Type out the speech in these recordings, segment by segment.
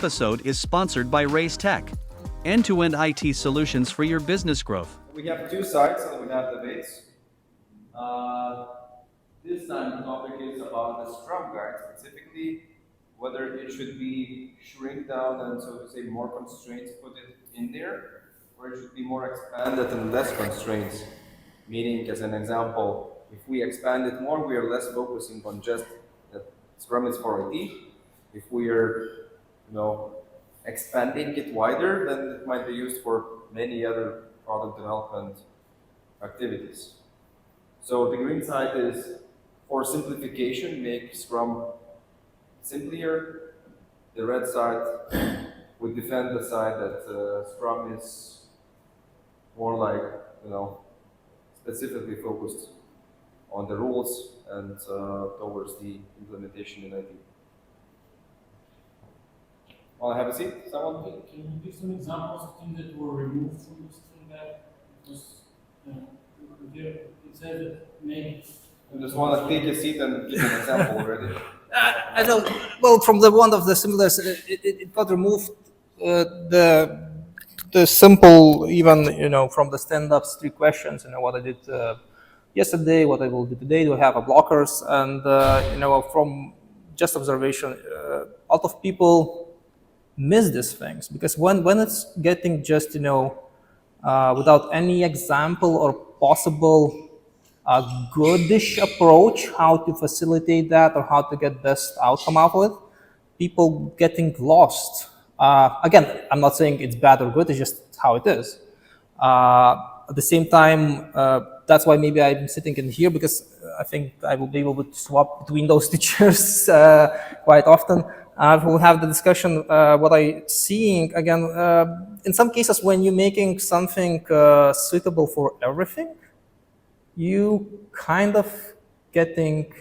episode is sponsored by Raise Tech, end-to-end IT solutions for your business growth. We have two sides and we have debates. This time the topic is about the Scrum Guide, specifically whether it should be shrink down and, so to say, more constraints put it in there, or it should be more expanded and less constraints. Meaning, as an example, if we expand it more, we are less focusing on just that Scrum is for IT. If we are, expanding it wider, then it might be used for many other product development activities. So the green side is for simplification, make Scrum simpler. The red side would defend the side that Scrum is more like, specifically focused on the rules and towards the implementation in IT. Want to have a seat? Someone? Can you give some examples of things that were removed from the Scrum Guide? Because it said that maybe. I just want to take a seat and give an example already. I don't. Well, from the one of the similars, it got removed. The simple, even from the stand-ups, 3 questions. What I did yesterday, what I will do today. Do I have a blockers? And from just observation, a lot of people miss these things because when it's getting just without any example or possible goodish approach how to facilitate that or how to get best outcome out of it, people getting lost. Again, I'm not saying it's bad or good, it's just how it is. At the same time, that's why maybe I'm sitting in here, because I think I will be able to swap between those two chairs quite often. We'll have the discussion. What I'm seeing again, in some cases, when you're making something suitable for everything, you kind of getting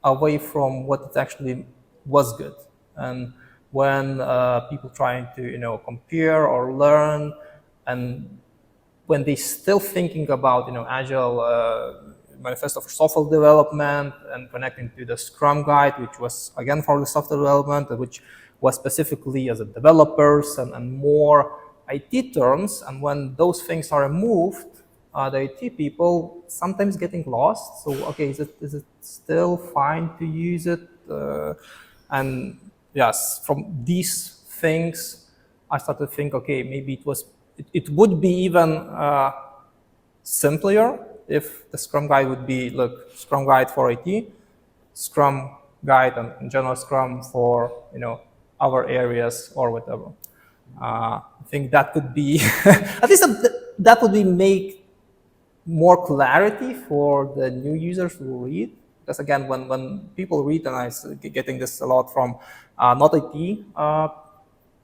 away from what it actually was good. And when people trying to compare or learn, and when they still thinking about Agile manifesto for software development and connecting to the Scrum Guide, which was again for the software development, which was specifically as a developers and more IT terms. And when those things are removed, the IT people sometimes getting lost. So okay, is it still fine to use it? And yes, from these things, I started to think, okay, maybe it would be even simpler if the Scrum Guide would be, look, Scrum Guide for IT, Scrum Guide and general Scrum for other areas or whatever. I think that could be at least that would be make more clarity for the new users who read. Because again, when people read, and I'm getting this a lot from not IT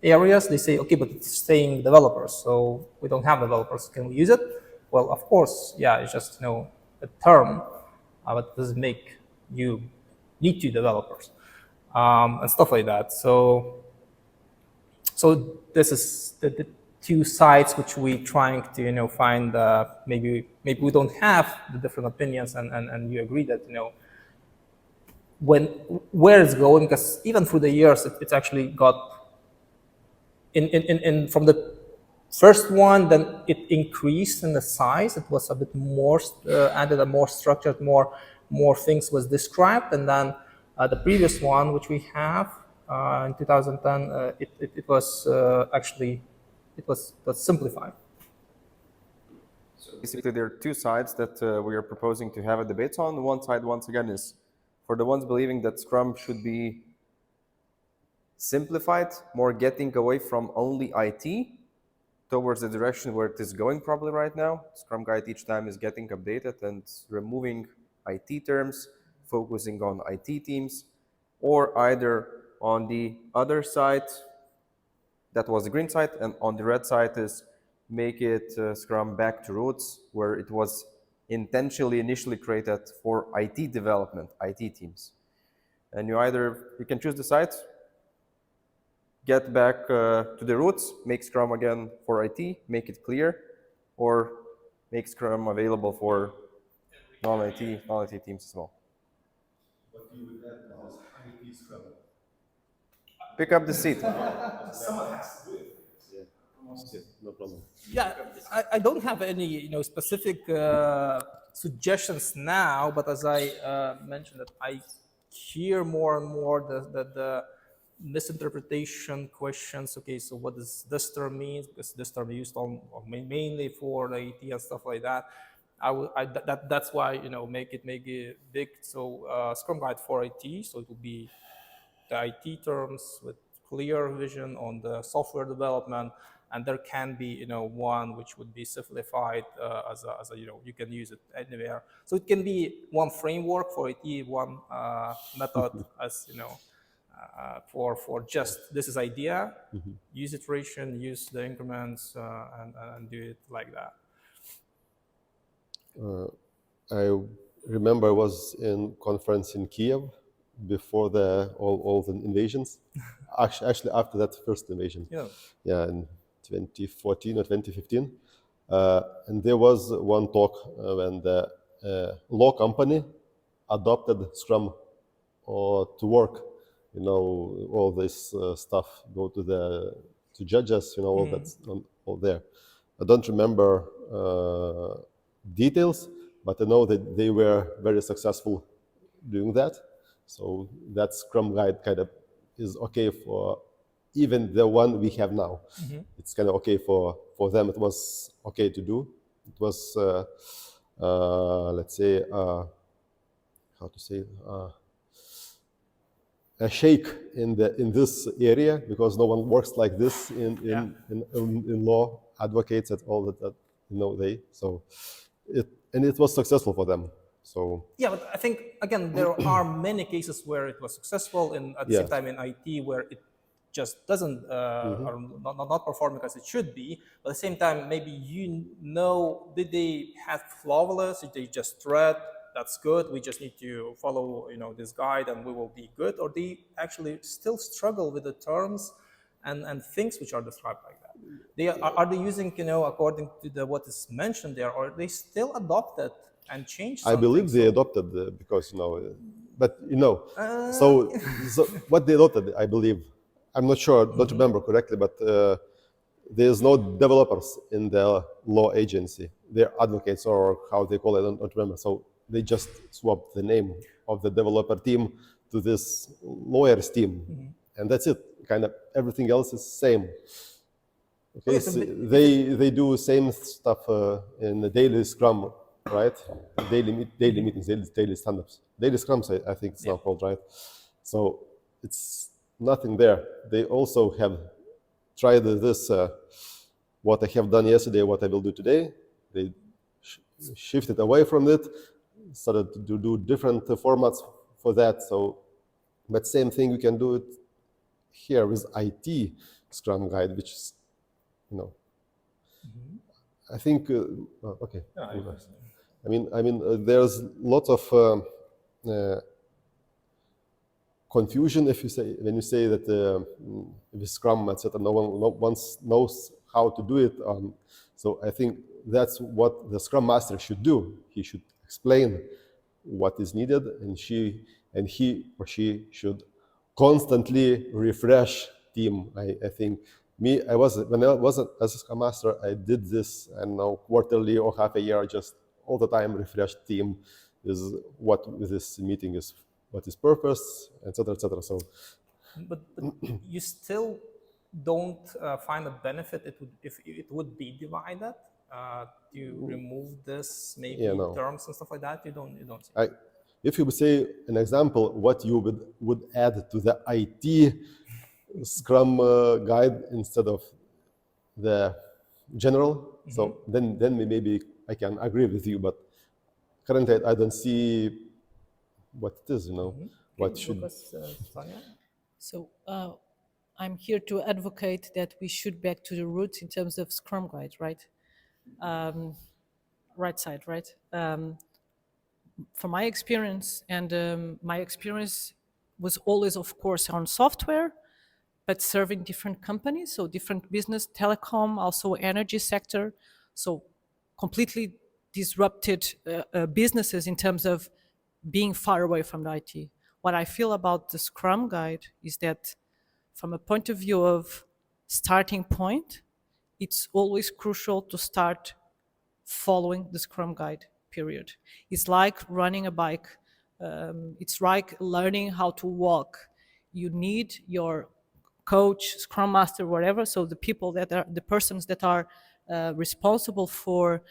areas, they say, okay, but it's saying developers, so we don't have developers. Can we use it? Well, of course, yeah, it's just a term, but it doesn't make you need 2 developers and stuff like that. So this is the 2 sides which we trying to find. Maybe we don't have the different opinions, and you agree that where it's going, because even through the years it's actually got in from the first one, then it increased in the size. It was a bit more added, a more structured, more things was described, and then the previous one, which we have in 2010, it was actually it was simplified. So basically, there are 2 sides that we are proposing to have a debate on. One side, once again, is for the ones believing that Scrum should be simplified, more getting away from only IT towards the direction where it is going probably right now. Scrum Guide each time is getting updated and removing IT terms, focusing on IT teams, or either on the other side, that was the green side, and on the red side is make it Scrum back to roots, where it was intentionally initially created for IT development, IT teams. And you can choose the side, get back to the roots, make Scrum again for IT, make it clear, or make Scrum available for non-IT teams as well. What do you would add now is IT Scrum? Pick up the seat. Someone has to do it. Yeah, no problem. Yeah, I don't have any specific suggestions now, but as I mentioned, that I hear more and more the misinterpretation questions. Okay, so what does this term mean? Because this term is used mainly for the IT and stuff like that. That's why make it big. So Scrum Guide for IT. So it will be the IT terms with clear vision on the software development, and there can be one which would be simplified as a you can use it anywhere. So it can be one framework for IT, one method as for just this is idea, use iteration, use the increments, and do it like that. I remember I was in conference in Kiev before all the invasions. Actually, after that first invasion. Yeah, in 2014 or 2015. And there was one talk when the law company adopted Scrum to work. All this stuff go to judges. All that's all there. I don't remember details, but I know that they were very successful doing that. So that Scrum Guide kind of is okay for even the one we have now. It's kind of okay for them. It was okay to do. It was, let's say, how to say, a shake in this area, because no one works like this in law, advocates at all that so it was successful for them. So yeah, but I think again there are many cases where it was successful, and at the same time in IT where it just doesn't or not performing as it should be. But at the same time, maybe did they have flawless? Did they just thread? That's good. We just need to follow this guide, and we will be good. Or they actually still struggle with the terms and things which are described like that. Are they using according to what is mentioned there, or are they still adopted and changed? I believe they adopted because but so what they adopted, I believe. I'm not sure, don't remember correctly, but there's no developers in the law agency. They're advocates, or how they call it, I don't remember. So they just swapped the name of the developer team to this lawyers team, and that's it. Kind of everything else is same. Okay, so they do same stuff in the daily Scrum, right? Daily meetings, daily stand-ups, daily Scrums. I think it's now called, right? So it's nothing there. They also have tried this, what I have done yesterday, what I will do today. They shifted away from it, started to do different formats for that. So, but same thing, we can do it here with IT Scrum Guide, which is, I think, okay. I mean, there's lots of confusion when you say that with Scrum, etc. No one knows how to do it. So I think that's what the Scrum Master should do. He should explain what is needed, and he or she should constantly refresh team. I think when I was as a Scrum Master, I did this, and now quarterly or half a year, just all the time refresh team is what this meeting is. What is purpose, etc., etc. So, but you still don't find a benefit if it would be divided to remove this terms and stuff like that. You don't see. If you would say an example, what you would add to the IT Scrum guide instead of the general, so then maybe I can agree with you. But currently, I don't see what it is, what should. So I'm here to advocate that we should back to the roots in terms of Scrum Guide, right? Right side, right? From my experience, and my experience was always, of course, on software, but serving different companies, so different business, telecom, also energy sector, so completely disrupted businesses in terms of being far away from the IT. What I feel about the Scrum Guide is that from a point of view of starting point, it's always crucial to start following the Scrum Guide, period. It's like running a bike. It's like learning how to walk. You need your coach, Scrum Master, whatever, so the people that are, the persons that are responsible for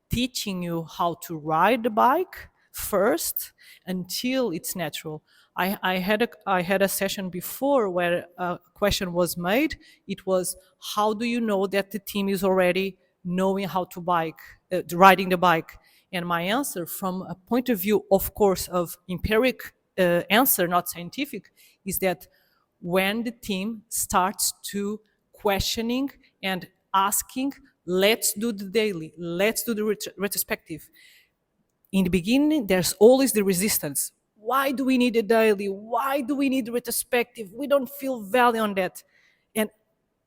teaching you how to ride the bike first until it's natural. I had a session before where a question was made. It was, how do you know that the team is already knowing how to riding the bike? And my answer, from a point of view, of course, of empiric answer, not scientific, is that when the team starts to questioning and asking, let's do the daily, let's do the retrospective. In the beginning, there's always the resistance. Why do we need a daily? Why do we need the retrospective? We don't feel value on that. And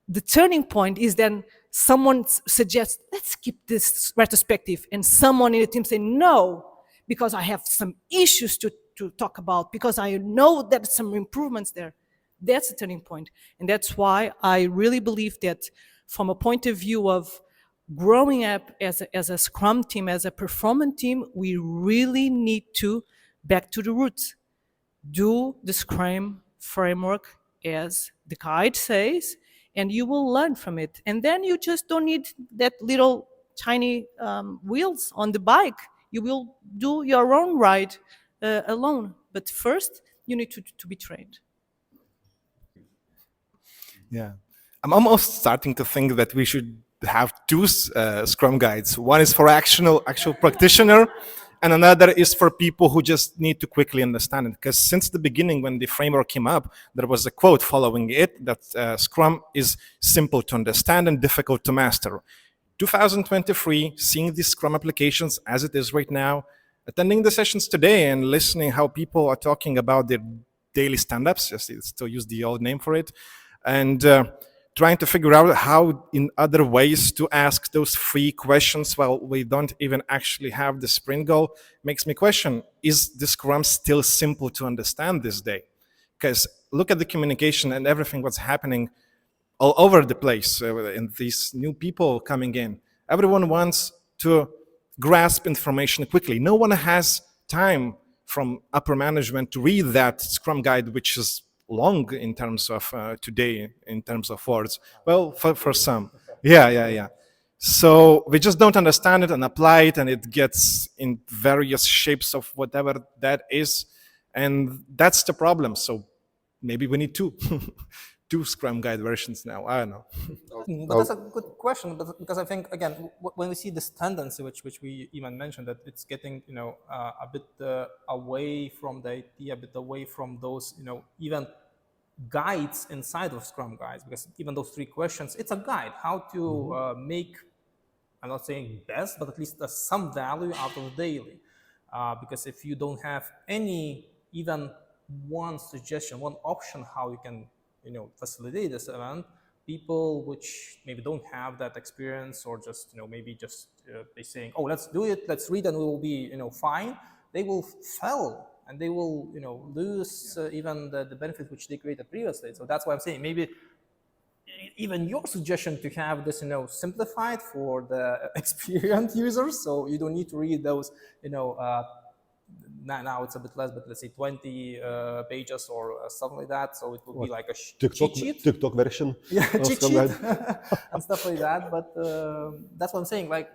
the turning point is then someone suggests, let's keep this retrospective. And someone in the team say, no, because I have some issues to talk about, because I know that some improvements there. That's the turning point. And that's why I really believe that from a point of view of growing up as a Scrum team, as a performance team, we really need to back to the roots. Do the Scrum framework as the guide says, and you will learn from it. And then you just don't need that little tiny wheels on the bike. You will do your own ride alone. But first, you need to be trained. Yeah, I'm almost starting to think that we should have two Scrum guides. One is for actual practitioner, and another is for people who just need to quickly understand it. Because since the beginning, when the framework came up, there was a quote following it that Scrum is simple to understand and difficult to master. 2023, seeing these Scrum applications as it is right now, attending the sessions today and listening how people are talking about their daily stand-ups, just still use the old name for it, and trying to figure out how in other ways to ask those free questions while we don't even actually have the sprint goal makes me question, is the Scrum still simple to understand this day? Because look at the communication and everything what's happening all over the place, and these new people coming in. Everyone wants to grasp information quickly. No one has time from upper management to read that Scrum guide, which is long in terms of today, in terms of words. Well, for some. Yeah. So we just don't understand it and apply it, and it gets in various shapes of whatever that is. And that's the problem. So maybe we need two. Two Scrum guide versions now. I don't know. But that's a good question, because I think, again, when we see this tendency, which we even mentioned, that it's getting, a bit away from the idea, a bit away from those, even guides inside of Scrum guides, because even those 3 questions, it's a guide how to make, I'm not saying best, but at least some value out of daily. Because if you don't have any, even one suggestion, one option how you can facilitate this event, people which maybe don't have that experience, or just maybe just they saying, oh, let's do it, let's read, and we will be fine, they will fail, and they will lose even the benefits which they created previously. So that's why I'm saying, maybe even your suggestion to have this simplified for the experienced users, so you don't need to read those now it's a bit less, but let's say 20 pages or something like that. So it would be like a cheat sheet. TikTok version. Yeah, cheat sheet and stuff like that. But that's what I'm saying. Like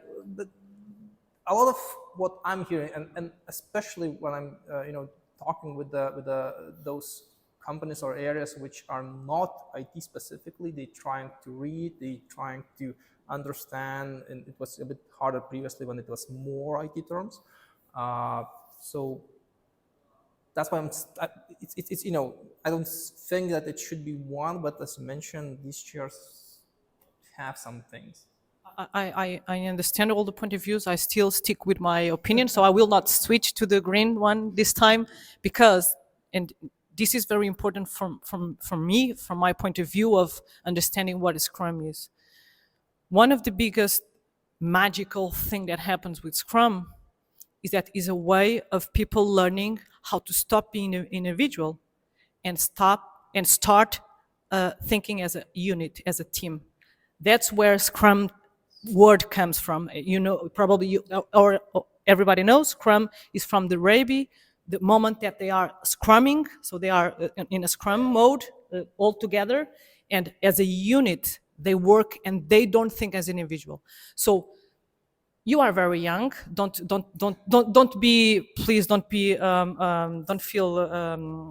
a lot of what I'm hearing, and especially when I'm talking with those companies or areas which are not IT specifically, they trying to read, they trying to understand, and it was a bit harder previously when it was more IT terms. So that's why it's I don't think that it should be one, but as mentioned, these chairs have some things. I understand all the point of views. I still stick with my opinion, so I will not switch to the green one this time, because, and this is very important from me, from my point of view of understanding what a Scrum is. One of the biggest magical thing that happens with Scrum is that is a way of people learning how to stop being an individual and start thinking as a unit, as a team. That's where Scrum word comes from. You know, probably you or everybody knows Scrum is from the Arabi, the moment that they are scrumming, so they are in a Scrum mode all together, and as a unit they work and they don't think as an individual. So you are very young. Don't be, please don't be, don't feel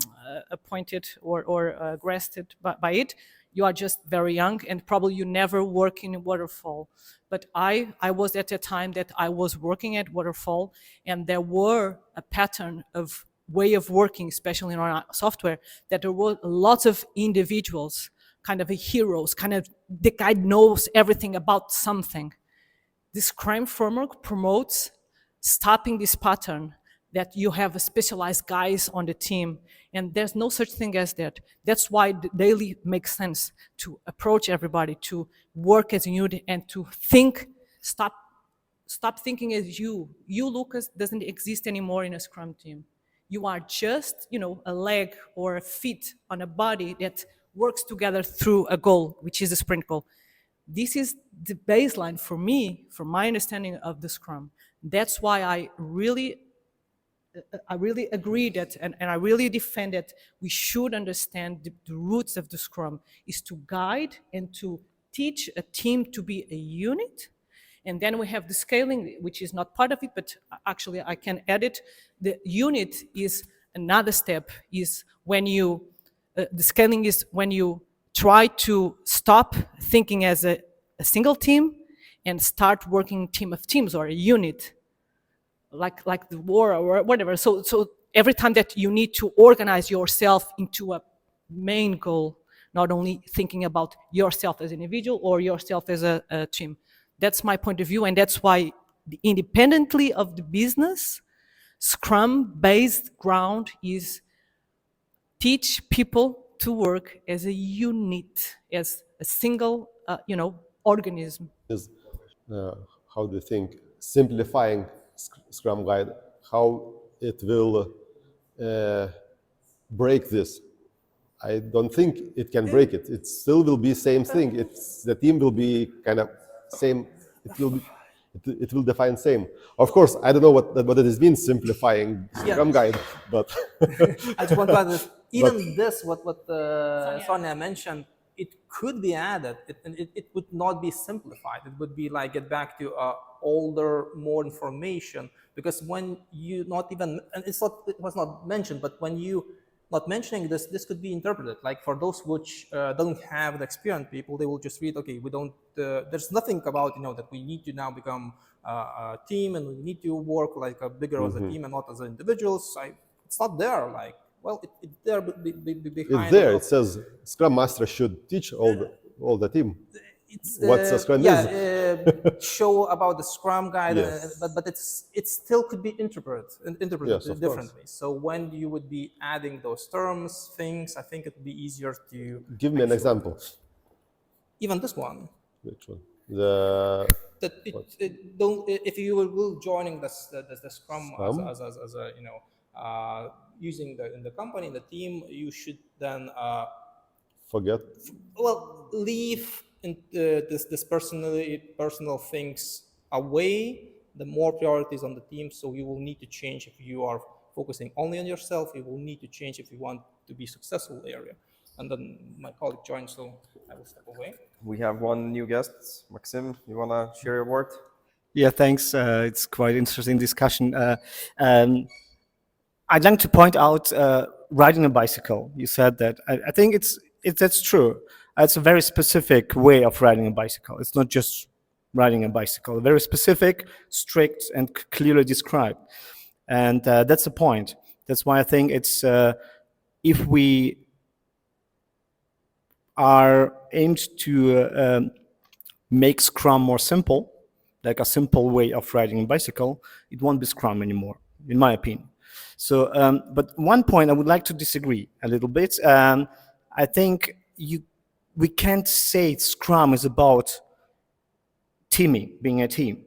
appointed or aggressed by it. You are just very young, and probably you never work in waterfall. But I was at a time that I was working at waterfall, and there were a pattern of way of working, especially in our software, that there were lots of individuals, kind of heroes, kind of the guy knows everything about something. This Scrum framework promotes stopping this pattern that you have specialized guys on the team, and there's no such thing as that. That's why the daily makes sense to approach everybody, to work as a unit, and to think. Stop thinking as you. You, Lucas, doesn't exist anymore in a Scrum team. You are just, a leg or a feet on a body that works together through a goal, which is a sprint goal. This is the baseline for me, from my understanding of the Scrum. That's why I really agree that, and I really defend that we should understand the roots of the Scrum is to guide and to teach a team to be a unit. And then we have the scaling, which is not part of it, but actually I can add it. The unit is another step, is when you, the scaling is when you try to stop thinking as a single team and start working team of teams or a unit, like the war or whatever. So every time that you need to organize yourself into a main goal, not only thinking about yourself as an individual or yourself as a team. That's my point of view, and that's why independently of the business, Scrum-based ground is teach people to work as a unit, as a single, organism. Is how do you think simplifying Scrum Guide, how it will break this? I don't think it can break it. It still will be same thing. The team will be kind of same. It will define same. Of course, I don't know what it means simplifying Scrum Guide, but I just want to add this. Even this, what Sonia mentioned, it could be added. It would not be simplified. It would be like get back to older, more information. Because when you not even, and it was not mentioned, but when you not mentioning this could be interpreted. Like for those which don't have the experienced people, they will just read, okay, we don't, there's nothing about, that we need to now become a team and we need to work like a bigger as a team and not as individuals. It's not there. Like, well, it's there behind. It's there. It says Scrum Master should teach all the team. What's a Scrum is. Show about the Scrum Guide, Yes. but it still could be interpreted Yes, of differently. course. So when you would be adding those terms, things, I think it would be easier to Give me an example. even this one. Which one? That don't, if you will joining the Scrum as a using in the company, in the team, you should then Forget. well, leave this personal things away. The more priorities on the team, so you will need to change if you are focusing only on yourself. You will need to change if you want to be successful area. And then my colleague joined, so I will step away. We have one new guest, Maxim. You wanna share your word? Yeah, thanks. It's quite interesting discussion. I'd like to point out riding a bicycle. You said that. I think that's true. It's a very specific way of riding a bicycle. It's not just riding a bicycle. Very specific, strict, and clearly described. And that's the point. That's why I think it's if we are aimed to make Scrum more simple, like a simple way of riding a bicycle, it won't be Scrum anymore, in my opinion. So, but one point I would like to disagree a little bit. I think we can't say Scrum is about teaming, being a team.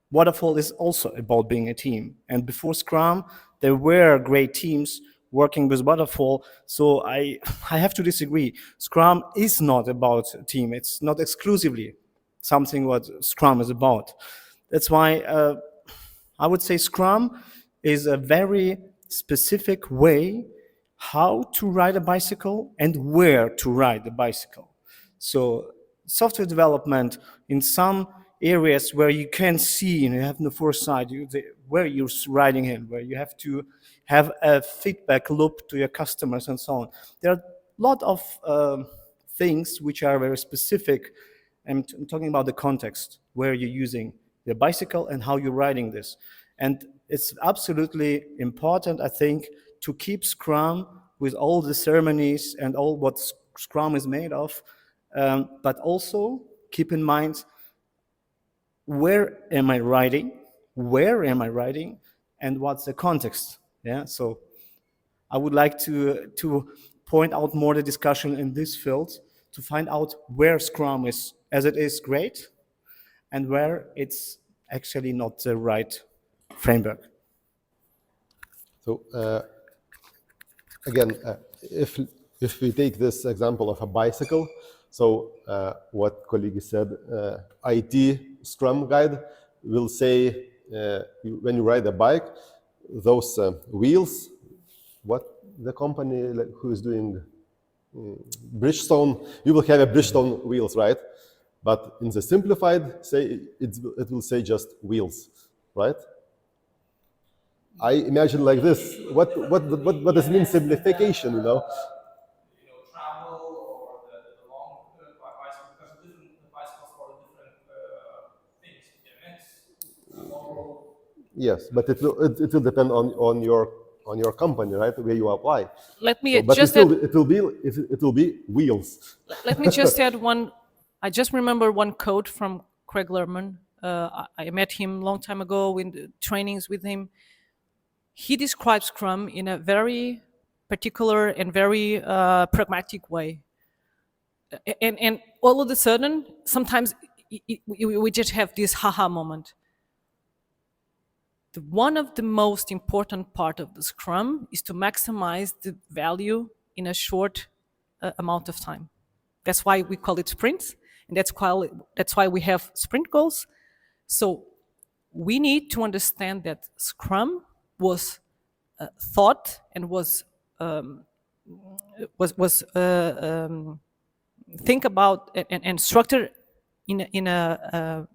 Waterfall is also about being a team. And before Scrum, there were great teams working with waterfall. So I I have to disagree. Scrum is not about a team. It's not exclusively something what Scrum is about. That's why I would say Scrum is a very specific way how to ride a bicycle and where to ride the bicycle. So software development in some areas where you can see and you have the foresight where you're riding in, where you have to have a feedback loop to your customers and so on. There are a lot of things which are very specific. I'm talking about the context where you're using the bicycle and how you're riding this. And it's absolutely important, I think, to keep Scrum with all the ceremonies and all what Scrum is made of, but also keep in mind, where am I riding? Where am I riding? And what's the context? Yeah, so I would like to point out more the discussion in this field to find out where Scrum is, as it is great, and where it's actually not the right framework. So again, if we take this example of a bicycle, so what colleague said, IT Scrum guide will say when you ride a bike, those wheels, what the company who is doing Bridgestone, you will have a Bridgestone wheels, right? But in the simplified, say it will say just wheels, right? I imagine like this. What does it mean simplification? You know? Travel or the long bicycle, because the bicycles for different things, events, Yes, but it will depend on your company, right? Where you apply. Let me But just still, it will be wheels. Let me just add one. I just remember one quote from Craig Lerman. I met him a long time ago in the trainings with him. He describes Scrum in a very particular and very pragmatic way. And all of a sudden, sometimes we just have this haha moment. One of the most important part of the Scrum is to maximize the value in a short amount of time. That's why we call it sprints, and that's why we have sprint goals. So we need to understand that Scrum was thought and was think about and structured in a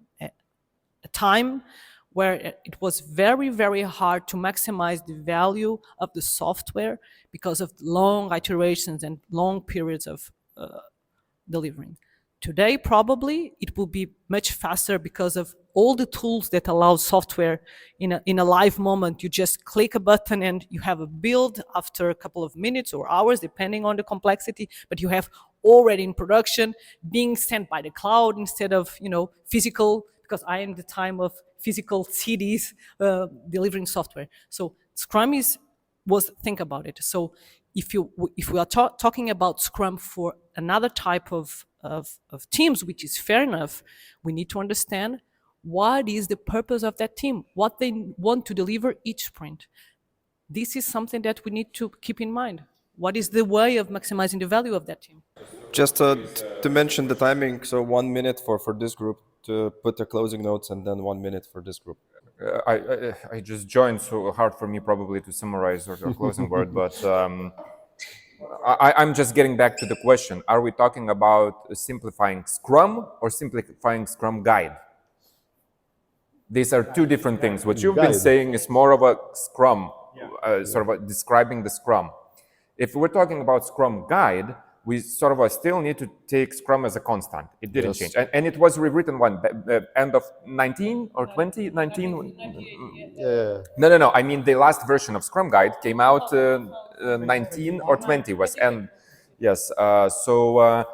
time where it was very, very hard to maximize the value of the software because of long iterations and long periods of delivering. Today, probably, it will be much faster because of all the tools that allow software in a live moment. You just click a button and you have a build after a couple of minutes or hours, depending on the complexity, but you have already in production being sent by the cloud instead of, physical, because I am the time of physical CDs delivering software. So Scrum think about it. So if we are talking about Scrum for another type of teams, which is fair enough, we need to understand what is the purpose of that team, what they want to deliver each sprint. This is something that we need to keep in mind. What is the way of maximizing the value of that team? Just to mention the timing, so 1 minute for this group to put their closing notes, and then 1 minute for this group. I just joined, so hard for me probably to summarize or closing word, but I'm just getting back to the question. Are we talking about simplifying Scrum or simplifying Scrum Guide? These are two different things. What you've been saying is more of a Scrum, sort of describing the Scrum. If we're talking about Scrum Guide, we sort of still need to take Scrum as a constant. It didn't change. And it was rewritten when? End of 19 or 20? 19? No. I mean, the last version of Scrum Guide came out 19 or 20 was. And yes, so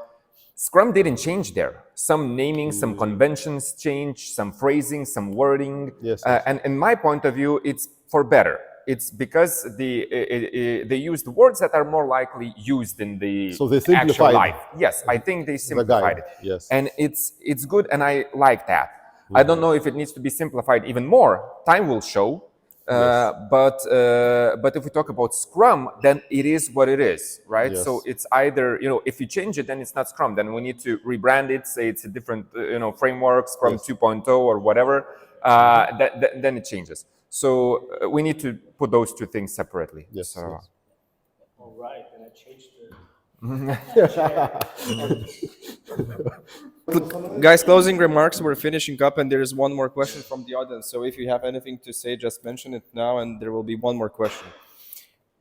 Scrum didn't change there. Some naming, some conventions changed, some phrasing, some wording. Yes. And in my point of view, it's for better. It's because they used words that are more likely used in the actual life. Yes, I think they simplified it. Yes. And it's good, and I like that. I don't know if it needs to be simplified even more. Time will show. But if we talk about Scrum, then it is what it is, right? Yes. So it's either, if you change it, then it's not Scrum. Then we need to rebrand it, say it's a different, framework, Scrum Yes. 2.0 or whatever. Then it changes. So we need to put those two things separately. Yes. So. Yes. All right, and I changed Guys, closing remarks. We're finishing up, and there is one more question from the audience. So if you have anything to say, just mention it now, and there will be one more question.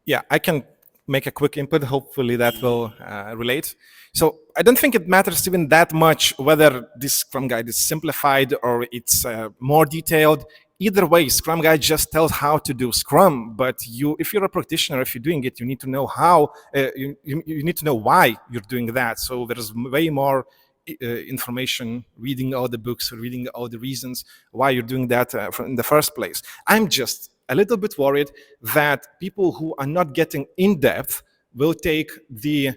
Yeah, I can make a quick input. Hopefully that will relate. So I don't think it matters even that much whether this Scrum Guide is simplified or it's more detailed. Either way, Scrum Guide just tells how to do Scrum. But if you're a practitioner, if you're doing it, you need to know how. You need to know why you're doing that. So there's way more information, reading all the books, reading all the reasons why you're doing that in the first place. I'm just a little bit worried that people who are not getting in depth will take the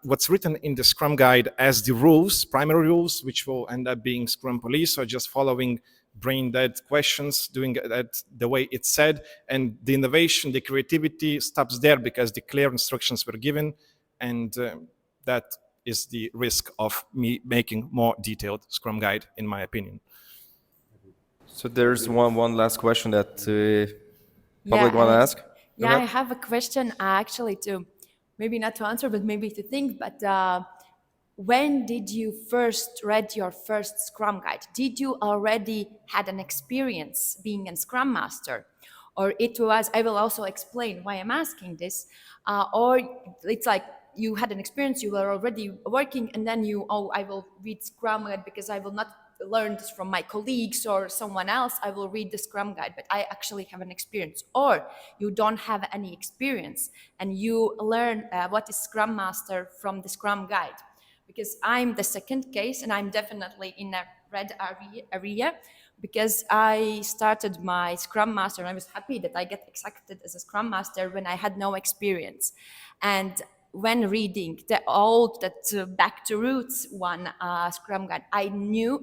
what's written in the Scrum Guide as the rules, primary rules, which will end up being Scrum police, or just following brain dead questions, doing that the way it's said, and the innovation, the creativity stops there because the clear instructions were given, and that is the risk of me making more detailed Scrum Guide, in my opinion. So there's one last question that public want to ask. Yeah, I have a question actually to, maybe not to answer, but maybe to think, but when did you first read your first Scrum Guide? Did you already had an experience being a Scrum Master? Or it was, I will also explain why I'm asking this, or it's like you had an experience, you were already working, and then I will read Scrum Guide because I will not learn this from my colleagues or someone else, I will read the Scrum Guide, but I actually have an experience. Or you don't have any experience and you learn what is Scrum Master from the Scrum Guide. Because I'm the second case and I'm definitely in a red area because I started my Scrum Master and I was happy that I get accepted as a Scrum Master when I had no experience. And when reading the old, Back to Roots one Scrum Guide, I knew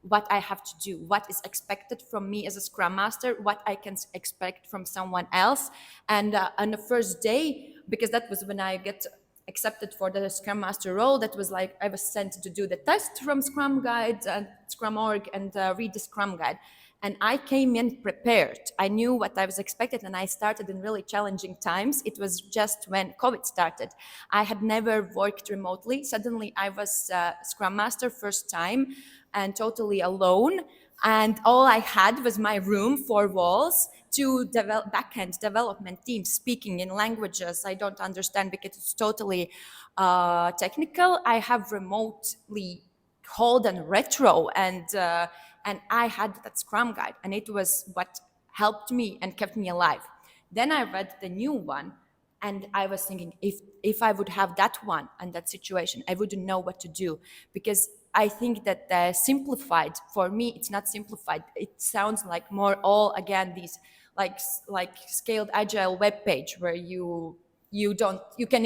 what I have to do, what is expected from me as a Scrum Master, what I can expect from someone else. And on the first day, because that was when I get accepted for the Scrum Master role, that was like I was sent to do the test from Scrum Guide and Scrum.org and read the Scrum Guide. And I came in prepared. I knew what I was expected and I started in really challenging times. It was just when COVID started. I had never worked remotely. Suddenly I was Scrum Master first time and totally alone. And all I had was my room, 4 walls, 2 backend development teams speaking in languages I don't understand because it's totally technical. I have remotely called and retro and I had that Scrum Guide and it was what helped me and kept me alive. Then I read the new one and I was thinking if I would have that one and that situation, I wouldn't know what to do because I think that simplified, for me, it's not simplified. It sounds like more all, again, these like scaled agile web page where you can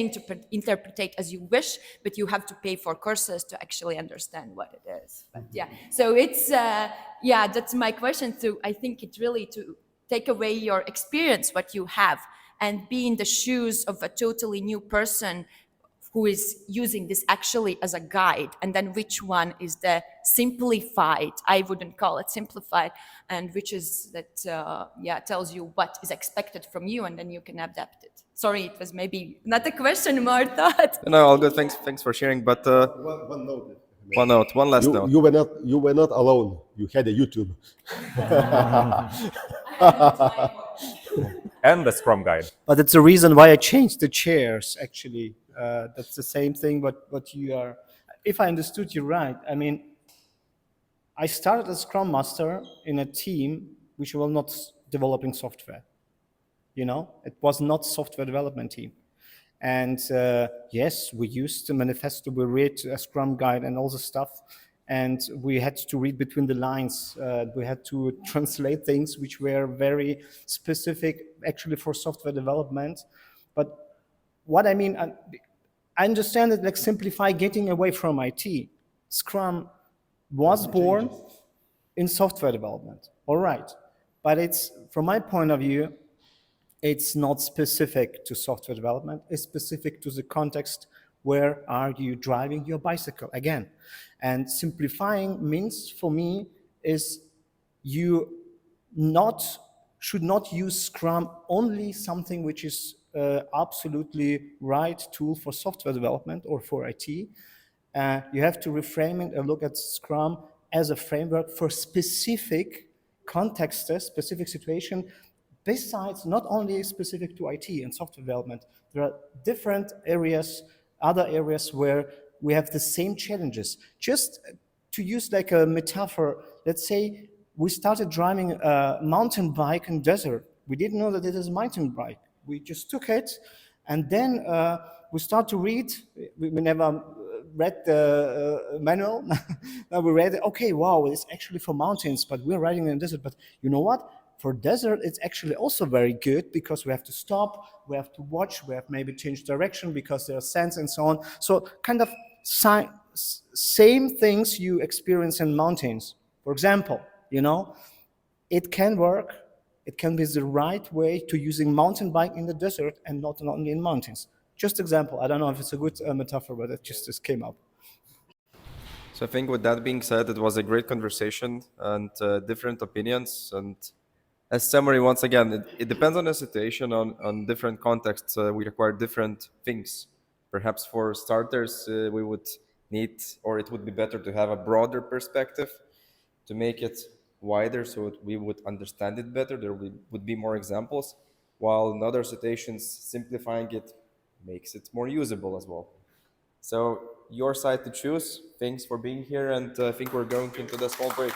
interpret as you wish, but you have to pay for courses to actually understand what it is. But yeah, so it's, that's my question. So I think it's really to take away your experience, what you have, and be in the shoes of a totally new person who is using this actually as a guide, and then which one is the simplified, I wouldn't call it simplified, and which is that, tells you what is expected from you, and then you can adapt it. Sorry, it was maybe not a question, more thought. No, all good. Thanks for sharing. But one last note. You were not alone. You had a YouTube. And the Scrum Guide. But it's the reason why I changed the chairs, actually. That's the same thing, but you are, if I understood you right, I mean, I started as Scrum Master in a team which was not developing software. You know, it was not software development team. And yes, we used the manifesto, we read a Scrum Guide and all the stuff. And we had to read between the lines. We had to translate things which were very specific, actually, for software development. But what I mean, I understand it, like simplify getting away from IT. Scrum was born in software development, all right. but it's, from my point of view, it's not specific to software development. It's specific to the context where are you driving your bicycle again. And simplifying means for me is you should not use Scrum only something which is absolutely right tool for software development or for IT. You have to reframe it and look at Scrum as a framework for specific contexts, specific situation. Besides, not only specific to IT and software development, there are different areas, other areas where we have the same challenges. Just to use like a metaphor, let's say we started driving a mountain bike in desert. We didn't know that it is a mountain bike. We just took it, and then we start to read. We never read the manual. Now we read, okay, wow, it's actually for mountains, but we're riding in the desert. But you know what? For desert, it's actually also very good because we have to stop, we have to watch, we have maybe change direction because there are sands and so on. So kind of same things you experience in mountains. For example, you know, it can work. It can be the right way to using mountain bike in the desert and not only in mountains. Just example. I don't know if it's a good metaphor, but it just came up. So I think with that being said, it was a great conversation and different opinions. And as summary, once again, it depends on the situation, on different contexts. We require different things. Perhaps for starters, we would need, or it would be better to have a broader perspective to make it wider so we would understand it better. There would be more examples, while in other situations, simplifying it makes it more usable as well. So your side to choose. Thanks for being here, and I think we're going into the small break.